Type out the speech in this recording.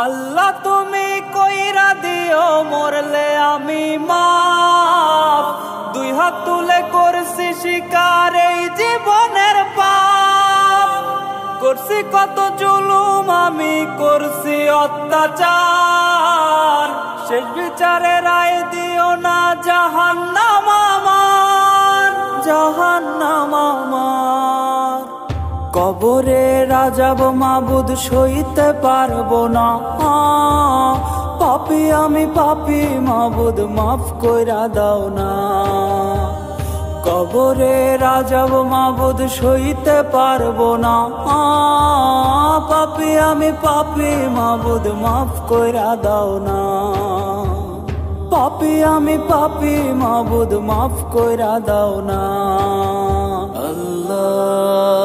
আল্লাহ তুমি কইরা দিও মরলে আমি মাফ, দুই হাত তুলে করছি স্বীকার এই জীবনের পাপ। করছি কত জুলুম আমি করছি অত্যাচার, শেষ বিচারে রায় দিও না জাহান্নাম আমার, জাহান্নাম আমার। কবরে রাজাব মাবুদ সইতে পারবো না, পাপী আমি পাপী মাবুদ মাফ কইরা দাও না। কবরে রাজাব মাবুদ সইতে পারবো না, পাপী আমি পাপী মাবুদ মাফ কইরা দাও না। পাপী আমি পাপী মাবুদ মাফ কইরা দাও না। আল্লাহ